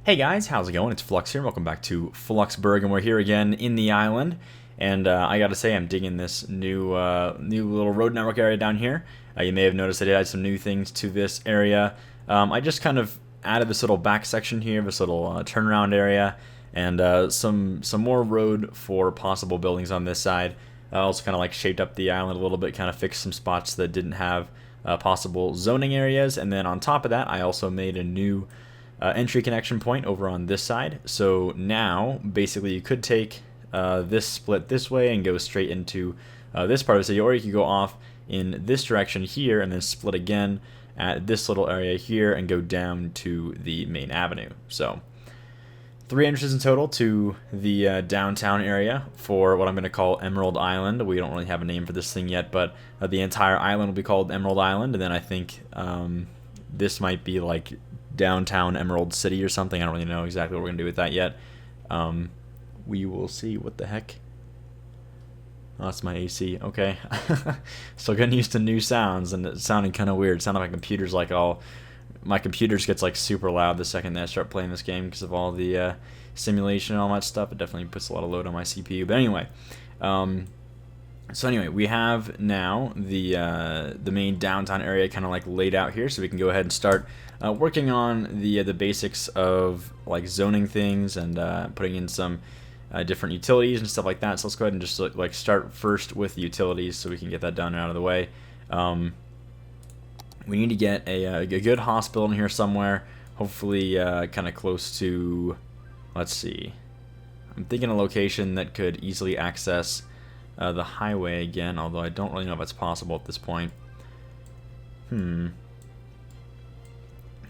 Hey guys, how's it going? It's Flux here. Welcome back to Fluxburgh, and we're here again in the island. And I gotta say, I'm digging this new little road network area down here. You may have noticed I did add some new things to this area. I just kind of added this little back section here, this little turnaround area, and some more road for possible buildings on this side. I also kind of like shaped up the island a little bit, kind of fixed some spots that didn't have possible zoning areas, and then on top of that, I also made a new entry connection point over on this side. So now basically you could take this split this way and go straight into this part of the city, or you could go off in this direction here and then split again at this little area here and go down to the main avenue. So 3 entrances in total to the downtown area for what I'm going to call Emerald Island. We don't really have a name for this thing yet, but the entire island will be called Emerald Island, and then I think this might be like downtown Emerald City or something. I don't really know exactly what we're gonna do with that yet. We will see. What the heck? Oh, that's my AC. Okay. Still getting used to new sounds, and it sounded kind of weird. It sounded like my computer's like all... My computer gets like super loud the second that I start playing this game because of all the simulation and all that stuff. It definitely puts a lot of load on my CPU. But anyway, so anyway, we have now the main downtown area kind of like laid out here, so we can go ahead and start working on the basics of like zoning things and putting in some different utilities and stuff like that. So let's go ahead and just like start first with the utilities, so we can get that done and out of the way. We need to get a good hospital in here somewhere, hopefully kind of close to, let's see, I'm thinking a location that could easily access the highway again, although I don't really know if it's possible at this point.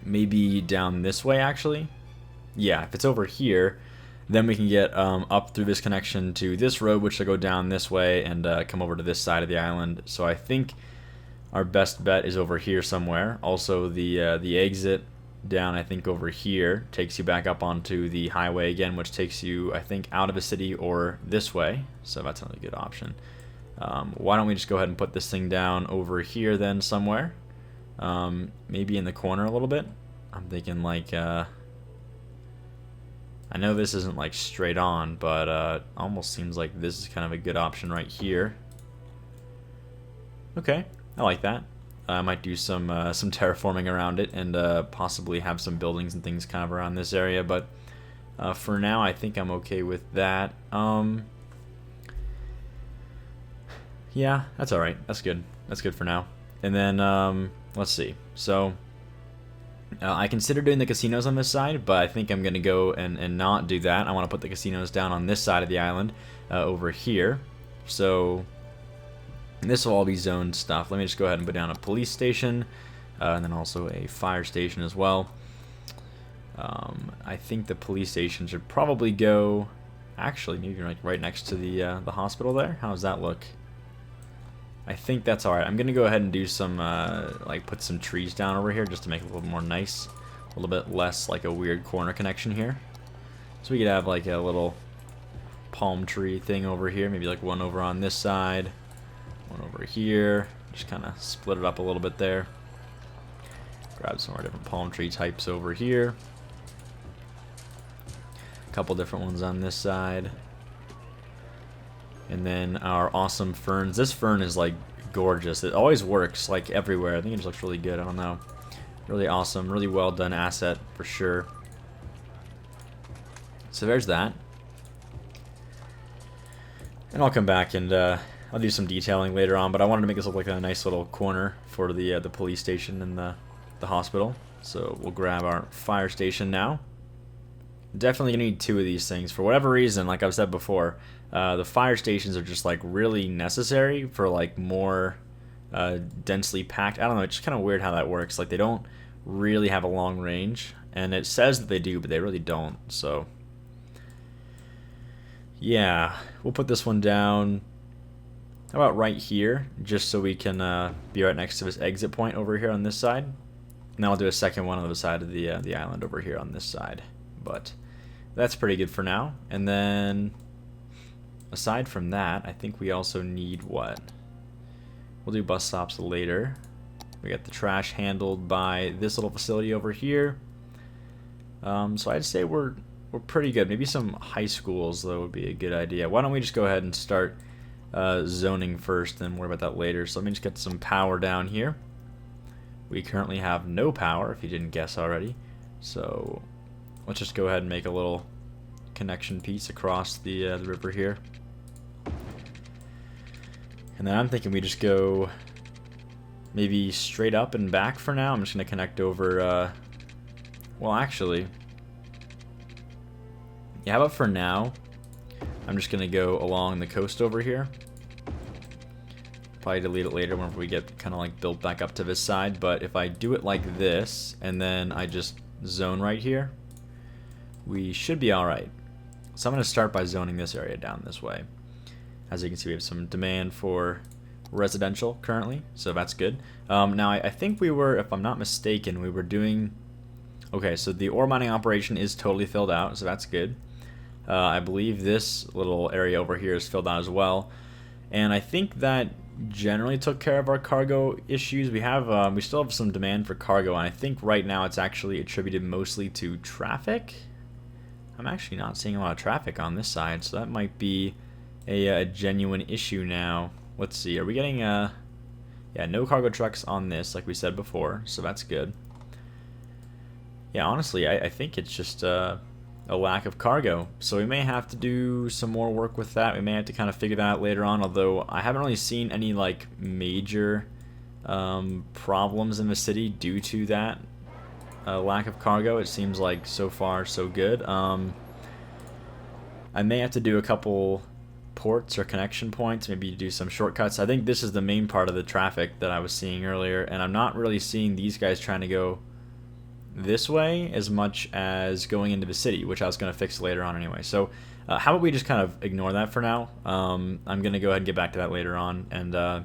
Maybe down this way, actually. Yeah, if it's over here, then we can get up through this connection to this road, which will go down this way and come over to this side of the island. So I think our best bet is over here somewhere. Also, the exit down, I think, over here takes you back up onto the highway again, which takes you, I think, out of a city or this way. So that's another good option. Why don't we just go ahead and put this thing down over here then somewhere? Maybe in the corner a little bit. I'm thinking like I know this isn't like straight on, but almost seems like this is kind of a good option right here. Okay, I like that. I might do some terraforming around it and possibly have some buildings and things kind of around this area, but for now I think I'm okay with that. Yeah, that's alright. That's good. That's good for now. And then let's see. So I consider doing the casinos on this side, but I think I'm going to go and not do that. I want to put the casinos down on this side of the island over here. So this will all be zoned stuff. Let me just go ahead and put down a police station and then also a fire station as well. I think the police station should probably go, actually, maybe like right next to the hospital there. How does that look? I think that's alright. I'm going to go ahead and do some, like put some trees down over here just to make it a little more nice. A little bit less like a weird corner connection here. So we could have like a little palm tree thing over here. Maybe like one over on this side. One over here. Just kind of split it up a little bit there. Grab some more different palm tree types over here. A couple different ones on this side. And then our awesome ferns. This fern is like gorgeous. It always works like everywhere. I think it just looks really good. I don't know. Really awesome. Really well done asset for sure. So there's that. And I'll come back and I'll do some detailing later on. But I wanted to make this look like a nice little corner for the police station and the hospital. So we'll grab our fire station now. Definitely gonna need 2 of these things for whatever reason. Like I've said before, the fire stations are just like really necessary for like more densely packed. I don't know, it's just kind of weird how that works. Like they don't really have a long range, and it says that they do, but they really don't. So yeah, we'll put this one down. How about right here, just so we can be right next to this exit point over here on this side. And then I'll do a second one on the side of the island over here on this side. But that's pretty good for now. And then aside from that, I think we also need what? We'll do bus stops later. We got the trash handled by this little facility over here. So I'd say we're pretty good. Maybe some high schools though would be a good idea. Why don't we just go ahead and start zoning first, and worry about that later. So let me just get some power down here. We currently have no power, if you didn't guess already. So let's just go ahead and make a little connection piece across the river here. And then I'm thinking we just go maybe straight up and back for now. I'm just going to connect over, well, actually, yeah, how about for now, I'm just going to go along the coast over here. Probably delete it later whenever we get kind of like built back up to this side. But if I do it like this, and then I just zone right here, we should be alright. So I'm going to start by zoning this area down this way. As you can see, we have some demand for residential currently, so that's good. Now I think we were, if I'm not mistaken, we were doing, okay, so the ore mining operation is totally filled out, so that's good. I believe this little area over here is filled out as well, and I think that generally took care of our cargo issues. We have we still have some demand for cargo, and I think right now it's actually attributed mostly to traffic. I'm actually not seeing a lot of traffic on this side, so that might be a genuine issue now. Let's see, are we getting yeah, no cargo trucks on this like we said before, so that's good. Yeah, honestly, I think it's just a lack of cargo, so we may have to do some more work with that. We may have to kind of figure that out later on, although I haven't really seen any like major problems in the city due to that lack of cargo. It seems like so far so good. I may have to do a couple ports or connection points, maybe do some shortcuts. I think this is the main part of the traffic that I was seeing earlier, and I'm not really seeing these guys trying to go this way as much as going into the city, which I was going to fix later on anyway. So how about we just kind of ignore that for now. I'm going to go ahead and get back to that later on, and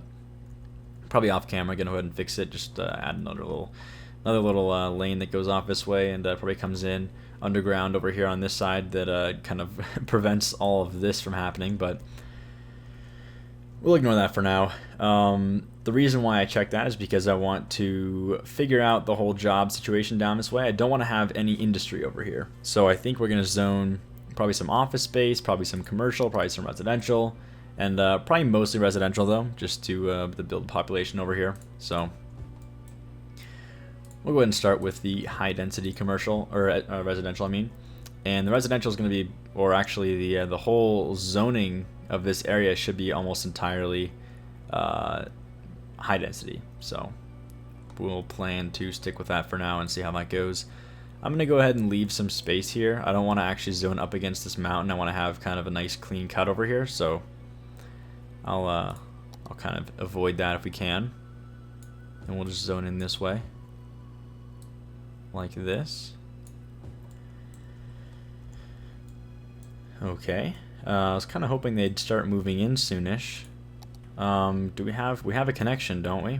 probably off camera go ahead and fix it. Just add another little lane that goes off this way, and probably comes in underground over here on this side that kind of prevents all of this from happening, but we'll ignore that for now. The reason why I checked that is because I want to figure out the whole job situation down this way. I don't want to have any industry over here, so I think we're going to zone probably some office space, probably some commercial, probably some residential, and probably mostly residential though, just to build population over here. So we'll go ahead and start with the high density commercial, or residential I mean. And the residential is going to be, or actually the whole zoning of this area should be almost entirely high density. So we'll plan to stick with that for now and see how that goes. I'm going to go ahead and leave some space here. I don't want to actually zone up against this mountain. I want to have kind of a nice clean cut over here. So I'll kind of avoid that if we can. And we'll just zone in this way, like this. Okay. I was kind of hoping they'd start moving in soonish. Do we have a connection, don't we? We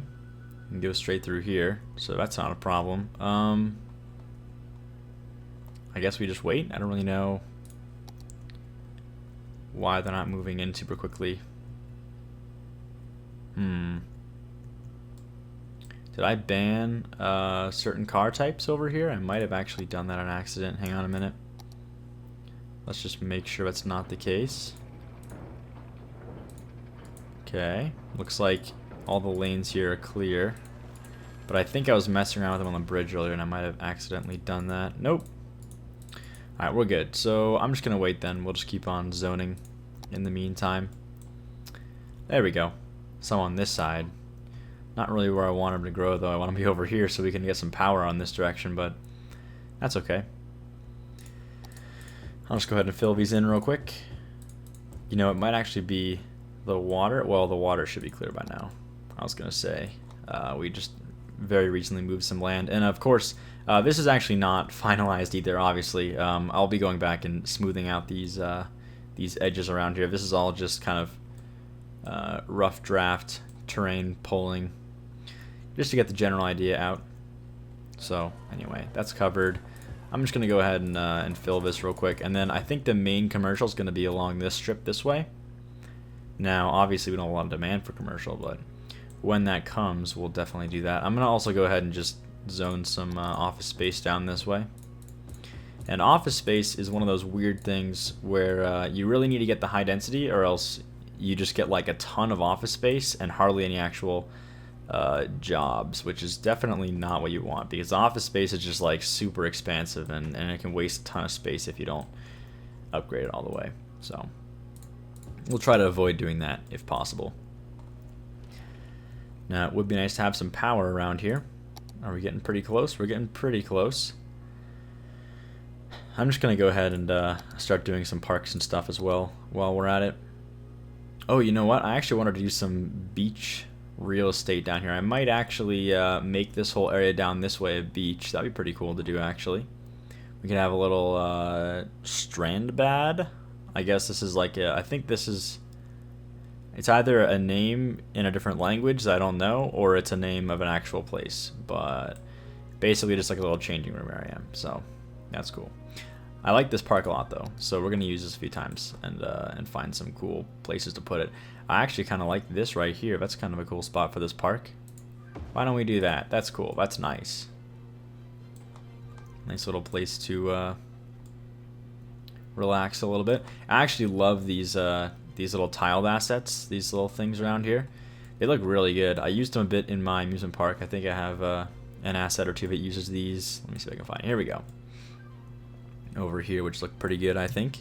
can go straight through here, so that's not a problem. I guess we just wait. I don't really know why they're not moving in super quickly. Did I ban certain car types over here? I might have actually done that on accident. Hang on a minute. Let's just make sure that's not the case. Okay, looks like all the lanes here are clear. But I think I was messing around with them on the bridge earlier and I might have accidentally done that. Nope. Alright, we're good. So I'm just going to wait then. We'll just keep on zoning in the meantime. There we go. So on this side. Not really where I want them to grow though. I want them to be over here so we can get some power on this direction, but that's okay. I'll just go ahead and fill these in real quick. You know, it might actually be the water. Well, the water should be clear by now. I was going to say. We just very recently moved some land. And of course, this is actually not finalized either, obviously. I'll be going back and smoothing out these edges around here. This is all just kind of rough draft terrain pulling, just to get the general idea out. So anyway, that's covered. I'm just going to go ahead and fill this real quick. And then I think the main commercial is going to be along this strip this way. Now, obviously, we don't have a lot of demand for commercial, but when that comes, we'll definitely do that. I'm going to also go ahead and just zone some office space down this way. And office space is one of those weird things where you really need to get the high density, or else you just get like a ton of office space and hardly any actual jobs, which is definitely not what you want, because office space is just like super expansive, and it can waste a ton of space if you don't upgrade it all the way. So we'll try to avoid doing that if possible. Now, it would be nice to have some power around here. Are we getting pretty close? We're getting pretty close. I'm just going to go ahead and start doing some parks and stuff as well while we're at it. Oh, you know what? I actually wanted to do some beach real estate down here. I might actually make this whole area down this way a beach. That'd be pretty cool to do, actually. We could have a little strand bad. I guess this is like I think this is... It's either a name in a different language that I don't know, or it's a name of an actual place. But basically just like a little changing room area. So that's cool. I like this park a lot though, so we're gonna use this a few times and find some cool places to put it. I actually kind of like this right here. That's kind of a cool spot for this park. Why don't we do that? That's cool. That's nice. Nice little place to relax a little bit. I actually love these little tiled assets. These little things around here. They look really good. I used them a bit in my amusement park. I think I have an asset or two that uses these. Let me see if I can find it. Here we go. Over here, which look pretty good, I think.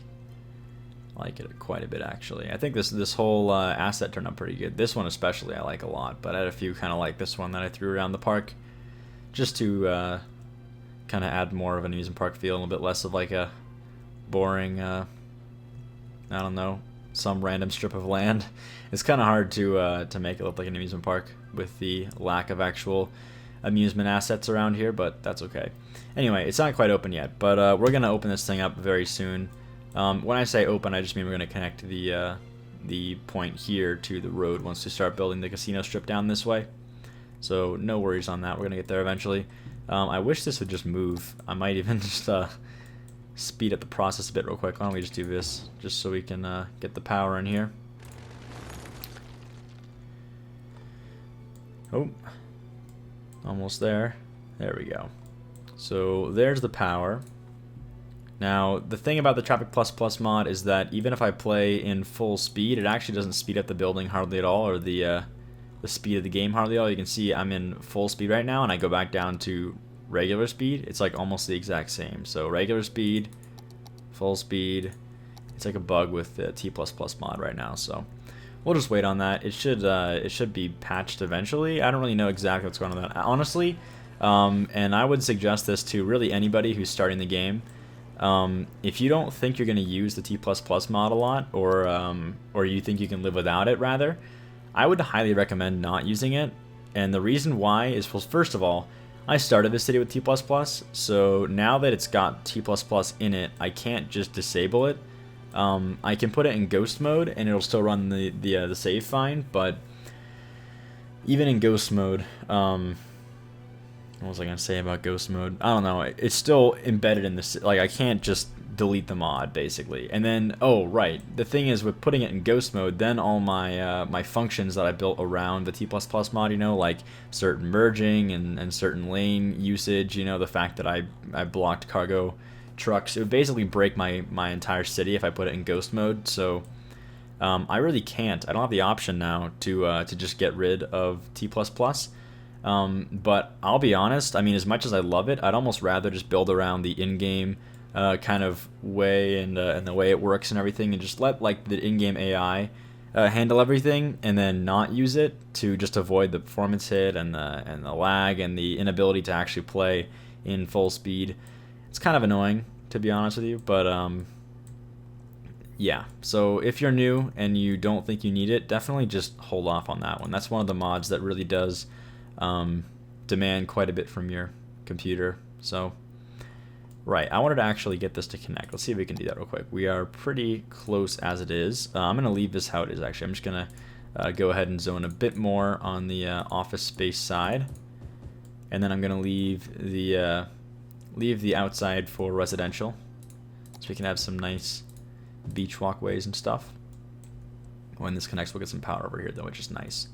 I like it quite a bit, actually. I think this whole asset turned out pretty good. This one especially I like a lot, but I had a few kind of like this one that I threw around the park just to kind of add more of an amusement park feel, a little bit less of like a boring, I don't know, some random strip of land. It's kind of hard to make it look like an amusement park with the lack of actual amusement assets around here, but that's okay. Anyway, it's not quite open yet, but we're gonna open this thing up very soon. When I say open, I just mean we're gonna connect the point here to the road once we start building the casino strip down this way. So no worries on that. We're gonna get there eventually. I wish this would just move. I might even just speed up the process a bit real quick. Why don't we just do this, just so we can get the power in here. Oh, almost there. There we go. So there's the power. Now, the thing about the Traffic Plus Plus mod is that even if I play in full speed, it actually doesn't speed up the building hardly at all, or the speed of the game hardly at all. You can see I'm in full speed right now, and I go back down to regular speed. It's like almost the exact same. So regular speed, full speed. It's like a bug with the T++ mod right now. So we'll just wait on that. It should be patched eventually. I don't really know exactly what's going on with that, honestly. And I would suggest this to really anybody who's starting the game. If you don't think you're going to use the T++ mod a lot, or you think you can live without it, rather, I would highly recommend not using it. And the reason why is, well, first of all, I started this city with T++, so now that it's got T++ in it, I can't just disable it. I can put it in ghost mode, and it'll still run the save fine, but even in ghost mode, what was I gonna say about ghost mode? I don't know. It's still embedded in this. Like, I can't just delete the mod, basically. And then, oh right, the thing is with putting it in ghost mode, then all my my functions that I built around the T++ mod, you know, like certain merging and certain lane usage, you know, the fact that I blocked cargo trucks, it would basically break my entire city if I put it in ghost mode. So I really can't. I don't have the option now to just get rid of T++. But I'll be honest, I mean, as much as I love it, I'd almost rather just build around the in-game kind of way and the way it works and everything, and just let like the in-game AI handle everything, and then not use it to just avoid the performance hit and the lag and the inability to actually play in full speed. It's kind of annoying, to be honest with you, but yeah. So if you're new and you don't think you need it, definitely just hold off on that one. That's one of the mods that really does demand quite a bit from your computer. So, right, I wanted to actually get this to connect. Let's see if we can do that real quick. We are pretty close as it is. I'm going to leave this how it is, actually. I'm just going to go ahead and zone a bit more on the office space side. And then I'm going to leave the outside for residential, so we can have some nice beach walkways and stuff. When this connects, we'll get some power over here, though, which is nice.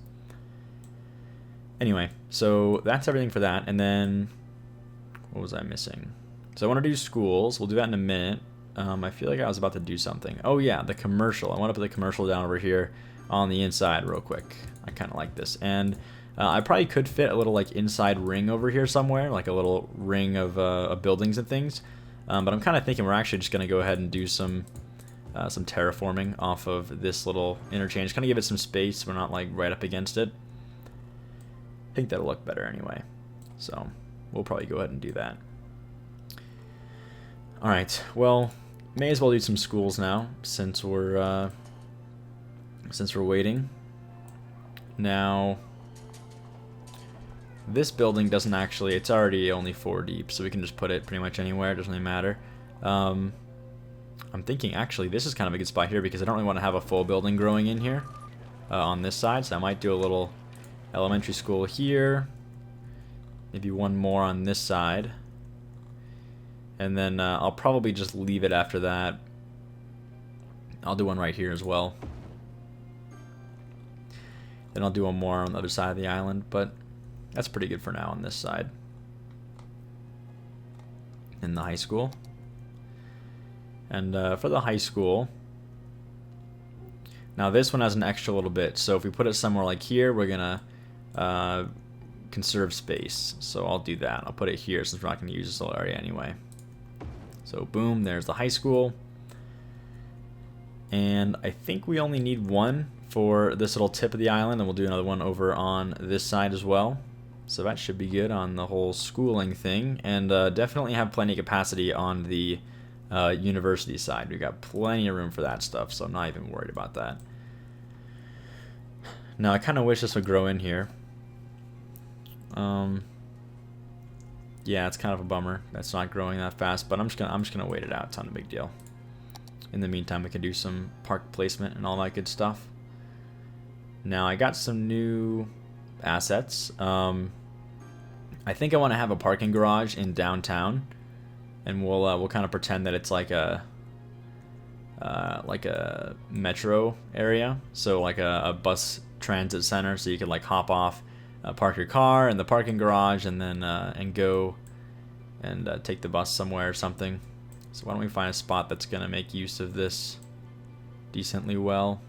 Anyway, so that's everything for that. And then, what was I missing? So I want to do schools. We'll do that in a minute. I feel like I was about to do something. Oh yeah, the commercial. I want to put the commercial down over here on the inside real quick. I kind of like this. And I probably could fit a little like inside ring over here somewhere, like a little ring of buildings and things. But I'm kind of thinking we're actually just going to go ahead and do some terraforming off of this little interchange. Kind of give it some space. We're not like right up against it. I think that'll look better anyway. So we'll probably go ahead and do that. All right. Well, may as well do some schools now since we're waiting. Now, this building doesn't actually. It's already only 4 deep, so we can just put it pretty much anywhere. It doesn't really matter. I'm thinking actually this is kind of a good spot here because I don't really want to have a full building growing in here on this side. So I might do a little elementary school here. Maybe one more on this side. And then I'll probably just leave it after that. I'll do one right here as well. Then I'll do one more on the other side of the island, but that's pretty good for now on this side. In the high school. And for the high school, now this one has an extra little bit. So if we put it somewhere like here, we're going to conserve space. So I'll do that. I'll put it here since we're not going to use this whole area anyway. So boom, there's the high school. And I think we only need one for this little tip of the island, and we'll do another one over on this side as well. So that should be good on the whole schooling thing. And definitely have plenty of capacity on the university side. We've got plenty of room for that stuff, so I'm not even worried about that. Now I kind of wish this would grow in here. Yeah, it's kind of a bummer that's not growing that fast, but I'm just gonna wait it out. It's not a big deal. In the meantime, we can do some park placement and all that good stuff. Now I got some new assets. I think I want to have a parking garage in downtown, and we'll kind of pretend that it's like a metro area, so like a bus transit center, so you can like hop off, park your car in the parking garage, and then and go and take the bus somewhere or something. So why don't we find a spot that's gonna make use of this decently well?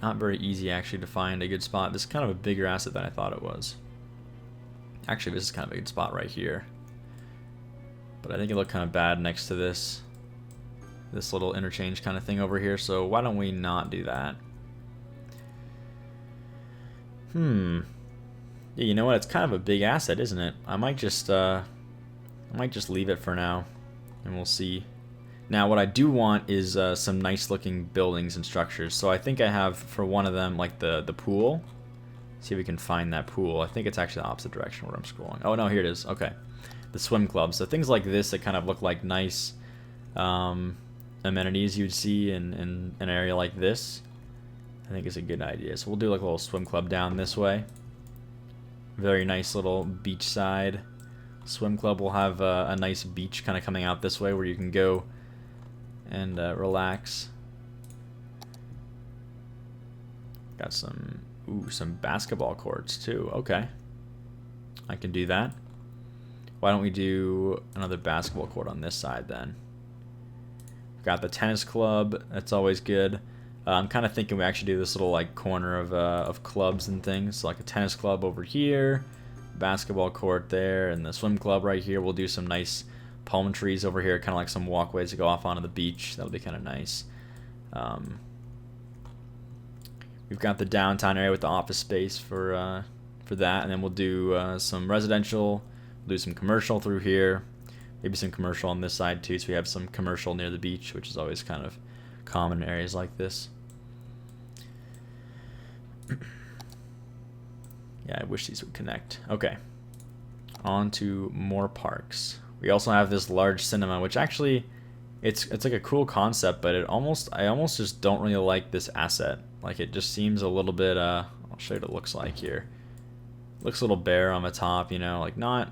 Not very easy actually to find a good spot. This is kind of a bigger asset than I thought it was. Actually, this is kind of a good spot right here. But I think it looked kind of bad next to this little interchange kind of thing over here. So why don't we not do that? Yeah, you know what? It's kind of a big asset, isn't it? I might just leave it for now, and we'll see. Now, what I do want is some nice-looking buildings and structures. So I think I have for one of them, like the pool. See if we can find that pool. I think it's actually the opposite direction where I'm scrolling. Oh no, here it is. Okay, the swim club. So things like this that kind of look like nice amenities you'd see in an area like this, I think is a good idea. So we'll do like a little swim club down this way. Very nice little beachside swim club. We'll have a nice beach kind of coming out this way where you can go and relax. Got some basketball courts too. Okay, I can do that. Why don't we do another basketball court on this side then? Got the tennis club. That's always good. I'm kind of thinking we actually do this little like corner of clubs and things. So like a tennis club over here, basketball court there, and the swim club right here. We'll do some nice palm trees over here, kind of like some walkways to go off onto the beach. That'll be kind of nice. We've got the downtown area with the office space for that, and then we'll do some residential. We'll do some commercial through here. Maybe some commercial on this side too, so we have some commercial near the beach, which is always kind of common in areas like this. Yeah, I wish these would connect. Okay, on to more parks. We also have this large cinema, which actually, it's like a cool concept, but I almost just don't really like this asset. Like it just seems a little bit. I'll show you what it looks like here. It looks a little bare on the top, you know, like not.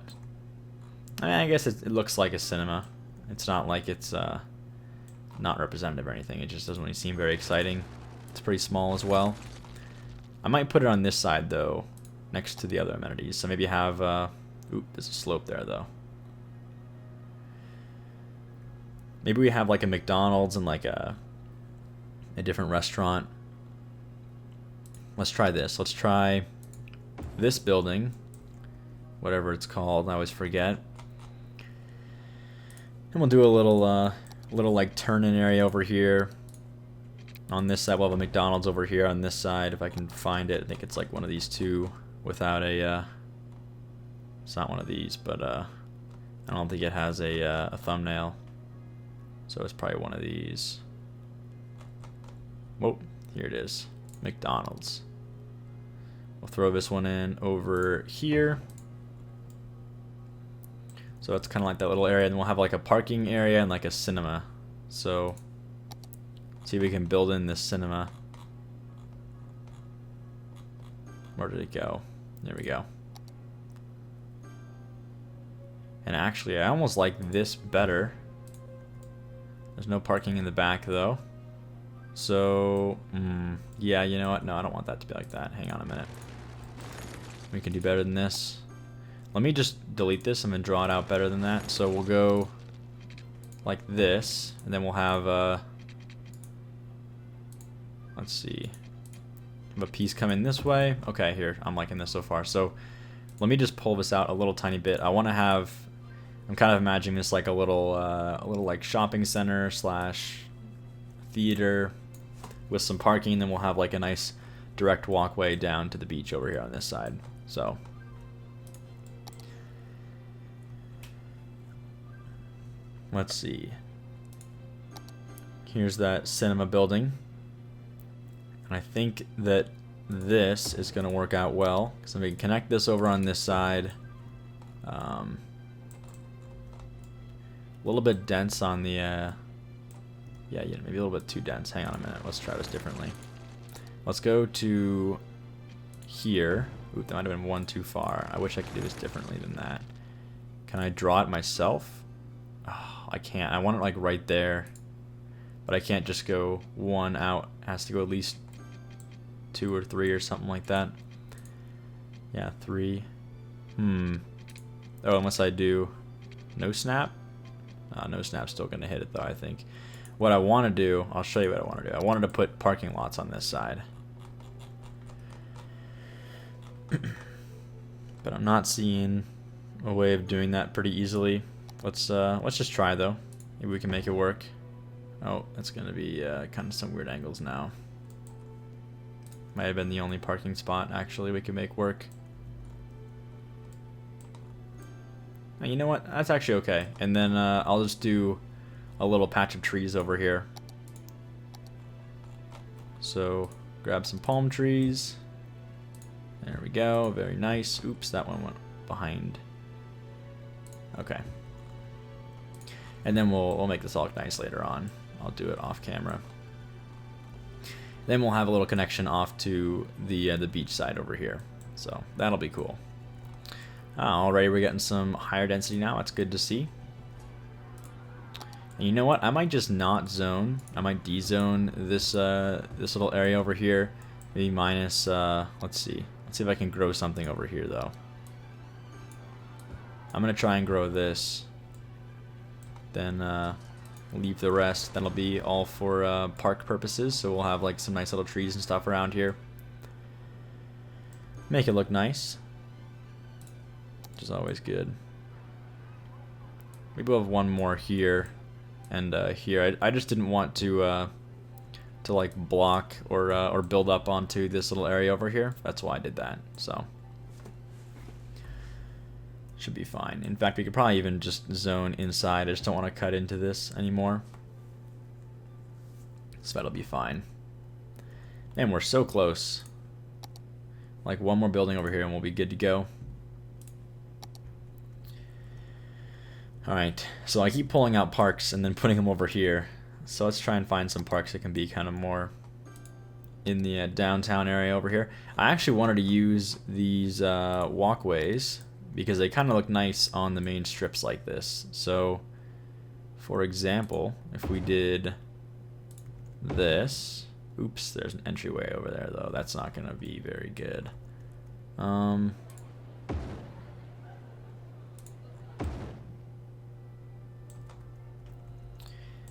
I guess it looks like a cinema. It's not like it's not representative or anything. It just doesn't really seem very exciting. It's pretty small as well. I might put it on this side though. next to the other amenities. So maybe have, oop, there's a slope there though. Maybe we have like a McDonald's and like a different restaurant. Let's try this. Let's try this building, whatever it's called. I always forget. And we'll do a little like turn-in area over here. On this side, we'll have a McDonald's over here. On this side, if I can find it, I think it's like one of these two without a. It's not one of these, but I don't think it has a thumbnail. So it's probably one of these. Whoa, here it is. McDonald's. We'll throw this one in over here. So it's kind of like that little area. And then we'll have like a parking area and like a cinema. So see if we can build in this cinema. Where did it go? There we go. And actually, I almost like this better. There's no parking in the back though. So, yeah, you know what? No, I don't want that to be like that. Hang on a minute. We can do better than this. Let me just delete this. I'm going to draw it out better than that. So we'll go like this. And then we'll have, let's see. Have a piece come in this way. Okay, here. I'm liking this so far. So let me just pull this out a little tiny bit. I want to have... I'm kind of imagining this like a little like shopping center slash theater with some parking. Then we'll have like a nice direct walkway down to the beach over here on this side. So let's see. Here's that cinema building. And I think that this is going to work out well. So we can connect this over on this side. A little bit dense on the, yeah, maybe a little bit too dense. Hang on a minute. Let's try this differently. Let's go to here. Ooh, that might have been one too far. I wish I could do this differently than that. Can I draw it myself? Oh, I can't. I want it like right there. But I can't just go one out. It has to go at least 2 or 3 or something like that. Yeah, 3. Oh, unless I do no snap. No snap's still going to hit it though, I think. What I want to do, I'll show you what I want to do. I wanted to put parking lots on this side. But I'm not seeing a way of doing that pretty easily. Let's just try though. Maybe we can make it work. Oh, that's going to be kind of some weird angles now. Might have been the only parking spot actually we could make work. Now, you know what? That's actually okay. And then I'll just do a little patch of trees over here. So grab some palm trees. There we go. Very nice. Oops, that one went behind. Okay. And then we'll make this all look nice later on. I'll do it off camera. Then we'll have a little connection off to the beach side over here. So that'll be cool. Alrighty, we're getting some higher density now. That's good to see. And you know what? I might just not zone. I might de-zone this this little area over here. Maybe minus. Let's see. Let's see if I can grow something over here though. I'm gonna try and grow this. Then leave the rest. That'll be all for park purposes. So we'll have like some nice little trees and stuff around here. Make it look nice. Which is always good. Maybe we'll have one more here and here. I just didn't want to like block or build up onto this little area over here. That's why I did that. So should be fine. In fact, we could probably even just zone inside. I just don't want to cut into this anymore. So that'll be fine. And we're so close. Like one more building over here and we'll be good to go. Alright, so I keep pulling out parks and then putting them over here. So let's try and find some parks that can be kind of more in the downtown area over here. I actually wanted to use these walkways because they kind of look nice on the main strips like this. So, for example, if we did this... Oops, there's an entryway over there though. That's not going to be very good.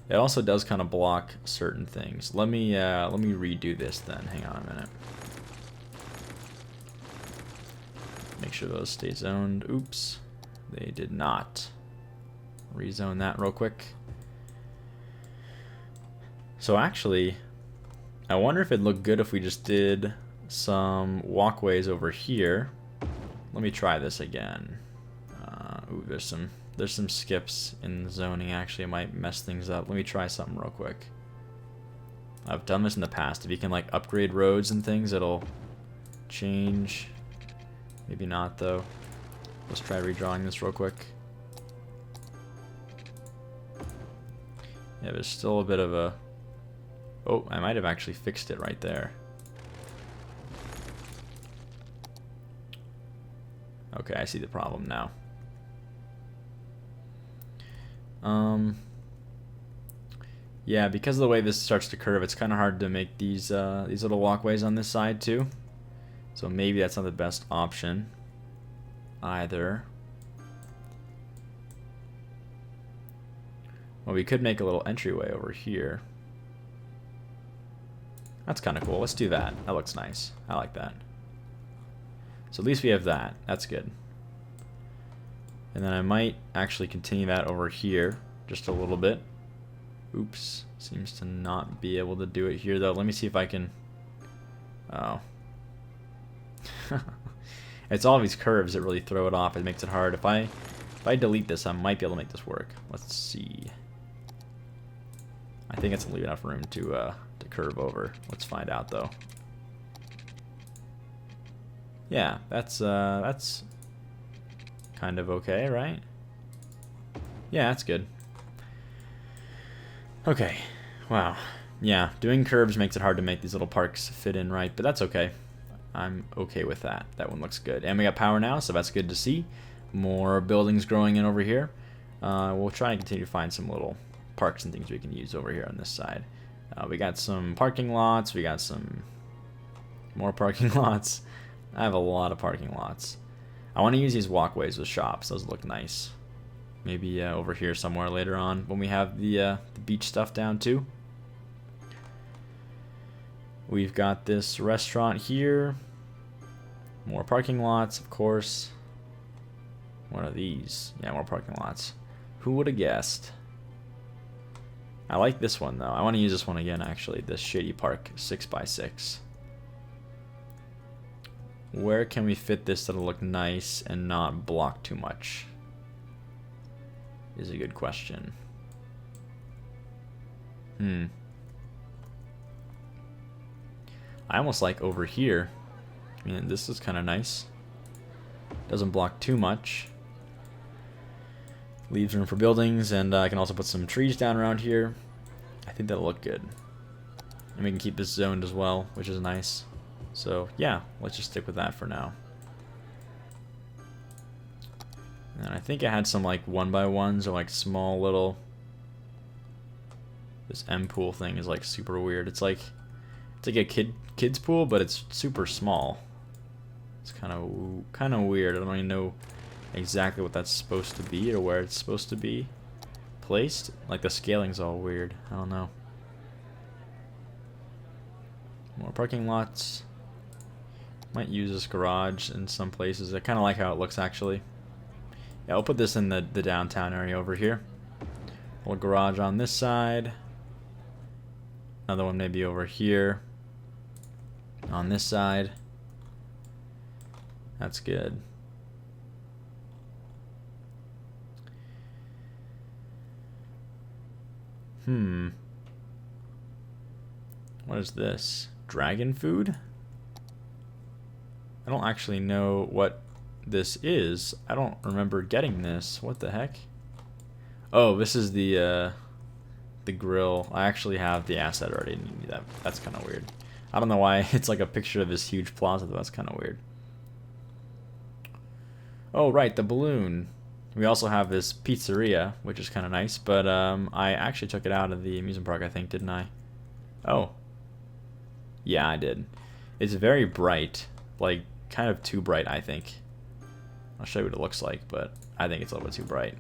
It also does kind of block certain things. Let me redo this then. Hang on a minute. Make sure those stay zoned. Oops, they did not. Rezone that real quick. So actually, I wonder if it'd look good if we just did some walkways over here. Let me try this again. Ooh, there's some skips in the zoning. Actually, it might mess things up. Let me try something real quick. I've done this in the past. If you can like upgrade roads and things, it'll change. Maybe not though. Let's try redrawing this real quick. Yeah, there's still a bit of a... Oh, I might have actually fixed it right there. Okay, I see the problem now. Yeah, because of the way this starts to curve, it's kind of hard to make these little walkways on this side too. So maybe that's not the best option either. Well, we could make a little entryway over here. That's kind of cool. Let's do that. That looks nice. I like that. So at least we have that. That's good. And then I might actually continue that over here just a little bit. Oops. Seems to not be able to do it here though. Let me see if I can... Oh. It's all these curves that really throw it off. It makes it hard. If I delete this, I might be able to make this work. Let's see. I think it's leave enough room to curve over. Let's find out though. Yeah, that's kind of okay, right? Yeah, that's good. Okay. Wow. Yeah, doing curves makes it hard to make these little parks fit in right, but that's okay. I'm okay with that. That one looks good. And we got power now, so that's good to see. More buildings growing in over here. We'll try and continue to find some little parks and things we can use over here on this side. We got some parking lots. We got some more parking lots. I have a lot of parking lots. I want to use these walkways with shops. Those look nice. Maybe over here somewhere later on when we have the beach stuff down too. We've got this restaurant here. More parking lots, of course. What are these? Yeah, more parking lots. Who would have guessed? I like this one though. I want to use this one again actually. This Shady Park 6x6. Where can we fit this that'll look nice and not block too much? Is a good question. I almost like over here. I mean, this is kind of nice. Doesn't block too much. Leaves room for buildings, and I can also put some trees down around here. I think that'll look good. And we can keep this zoned as well, which is nice. So yeah, let's just stick with that for now. And I think I had some like 1x1s or like small little... This M pool thing is like super weird. It's like a kid's pool, but it's super small. It's kind of weird. I don't even know exactly what that's supposed to be or where it's supposed to be placed. Like the scaling's all weird. I don't know. More parking lots. Might use this garage in some places. I kind of like how it looks actually. Yeah, I'll put this in the downtown area over here. A little garage on this side. Another one maybe over here. On this side. That's good. What is this? Dragon food? I don't actually know what this is. I don't remember getting this. What the heck? Oh, this is the grill. I actually have the asset already. That's kind of weird. I don't know why it's like a picture of this huge plaza, but that's kind of weird. Oh, right, the balloon. We also have this pizzeria, which is kind of nice, but I actually took it out of the amusement park, I think, didn't I? Oh. Yeah, I did. It's very bright. Like, kind of too bright, I think. I'll show you what it looks like, but I think it's a little bit too bright.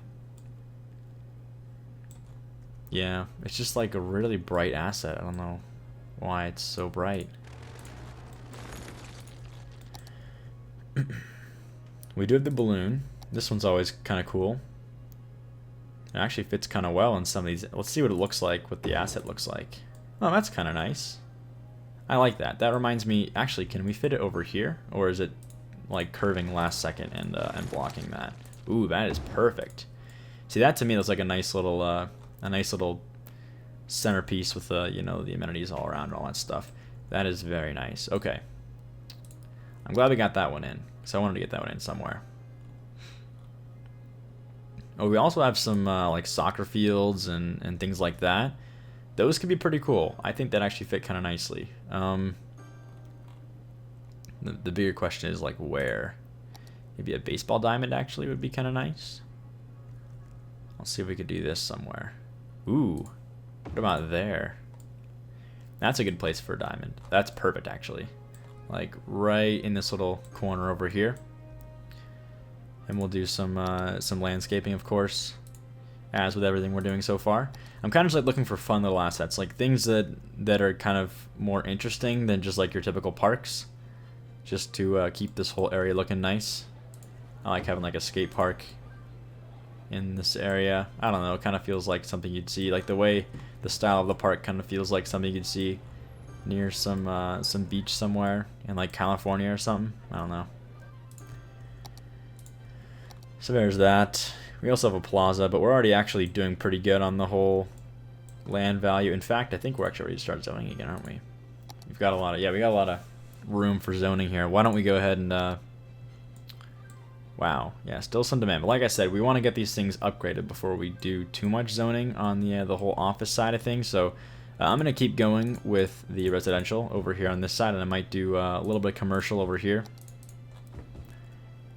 Yeah, it's just like a really bright asset. I don't know why it's so bright. We do have the balloon. This one's always kind of cool. It actually fits kind of well in some of these. Let's see what it looks like, what the asset looks like. Oh, that's kind of nice. I like that. That reminds me, actually, can we fit it over here? Or is it like curving last second and blocking that? Ooh, that is perfect. See, that to me looks like a nice little centerpiece with the, you know, the amenities all around and all that stuff. That is very nice. Okay. I'm glad we got that one in, because I wanted to get that one in somewhere. Oh, we also have some like soccer fields and things like that. Those could be pretty cool. I think that actually fit kind of nicely. The bigger question is like where. Maybe a baseball diamond actually would be kind of nice. Let's see if we could do this somewhere. Ooh, what about there? That's a good place for a diamond. That's perfect actually. Like right in this little corner over here. And we'll do some landscaping, of course, as with everything we're doing so far. I'm kind of just like looking for fun little assets, like things that are kind of more interesting than just like your typical parks, just to keep this whole area looking nice. I like having like a skate park in this area. I don't know, it kind of feels like something you'd see, like the way the style of the park kind of feels like something you'd see near some beach somewhere in like California or something. I don't know. So there's that. We also have a plaza, but we're already actually doing pretty good on the whole land value. In fact, I think we're actually ready to start zoning again, aren't we? We've got a lot of, yeah, we got a lot of room for zoning here. Why don't we go ahead and, wow, yeah, still some demand. But like I said, we want to get these things upgraded before we do too much zoning on the whole office side of things. So I'm going to keep going with the residential over here on this side, and I might do a little bit of commercial over here.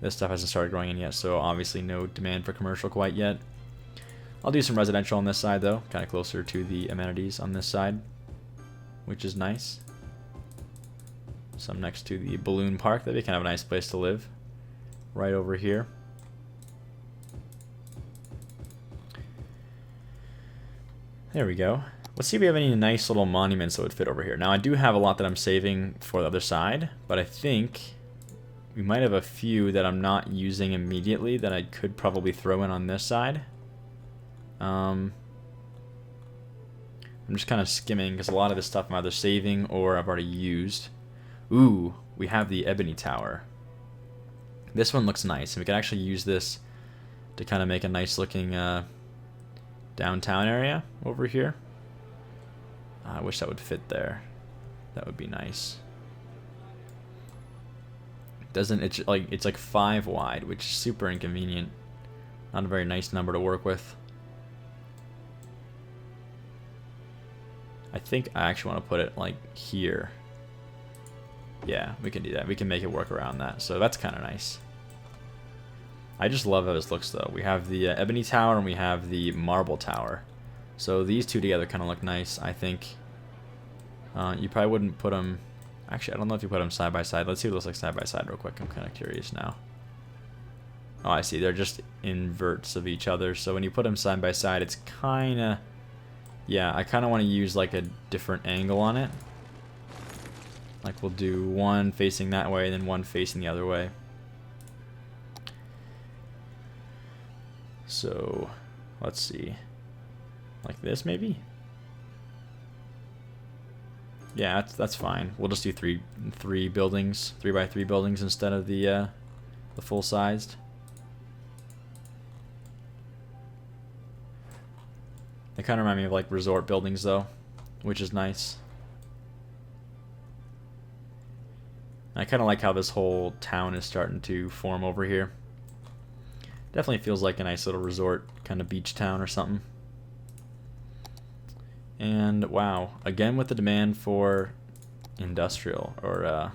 This stuff hasn't started growing in yet, so obviously no demand for commercial quite yet. I'll do some residential on this side, though, kind of closer to the amenities on this side, which is nice. Some next to the balloon park. That'd be kind of a nice place to live, right over here. There we go. Let's see if we have any nice little monuments that would fit over here. Now, I do have a lot that I'm saving for the other side, but I think we might have a few that I'm not using immediately that I could probably throw in on this side. I'm just kind of skimming because a lot of this stuff I'm either saving or I've already used. Ooh, we have the Ebony Tower. This one looks nice, and we can actually use this to kind of make a nice looking downtown area over here. I wish that would fit there. That would be nice. Doesn't it's like 5 wide, which is super inconvenient. Not a very nice number to work with. I think I actually want to put it like here. Yeah, we can do that. We can make it work around that. So that's kind of nice. I just love how this looks though. We have the Ebony Tower and we have the Marble Tower. So these two together kind of look nice, I think. You probably wouldn't put them... Actually, I don't know if you put them side by side. Let's see what it looks like side by side real quick. I'm kind of curious now. Oh, I see. They're just inverts of each other. So when you put them side by side, it's kind of... Yeah, I kind of want to use like a different angle on it. Like we'll do one facing that way and then one facing the other way. So, let's see. Like this maybe? Yeah, that's fine. We'll just do three buildings, 3x3 buildings instead of the full-sized. They kind of remind me of like resort buildings though, which is nice. I kind of like how this whole town is starting to form over here. Definitely feels like a nice little resort, kind of beach town or something. And wow, again with the demand for industrial, or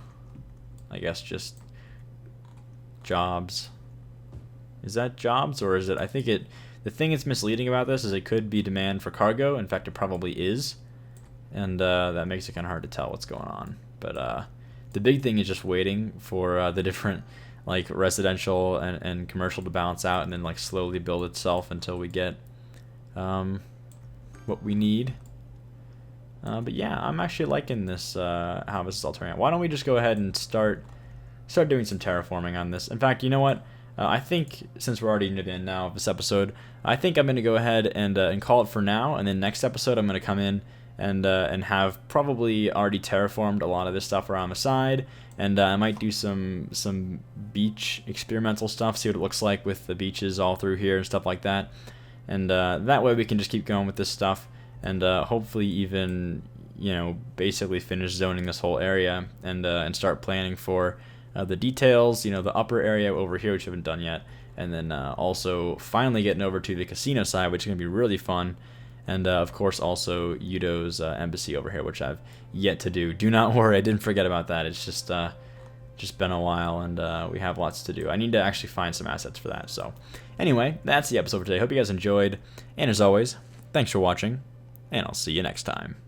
I guess just jobs. Is that jobs, or is it, I think it, the thing that's misleading about this is it could be demand for cargo. In fact, it probably is. And that makes it kind of hard to tell what's going on. But The big thing is just waiting for the different like residential and commercial to balance out, and then like slowly build itself until we get what we need. But yeah, I'm actually liking this how this is all turning out. Why don't we just go ahead and start doing some terraforming on this? In fact, you know what? I think since we're already near the end now of this episode, I think I'm going to go ahead and call it for now. And then next episode, I'm going to come in and have probably already terraformed a lot of this stuff around the side. And I might do some beach experimental stuff, see what it looks like with the beaches all through here and stuff like that. And that way we can just keep going with this stuff and hopefully even, you know, basically finish zoning this whole area and start planning for the details, you know, the upper area over here, which we haven't done yet, and then also finally getting over to the casino side, which is going to be really fun, and of course also Yudo's embassy over here, which I've yet to do. Do not worry, I didn't forget about that. It's just been a while, and we have lots to do. I need to actually find some assets for that. So anyway, that's the episode for today. Hope you guys enjoyed, and as always, thanks for watching, and I'll see you next time.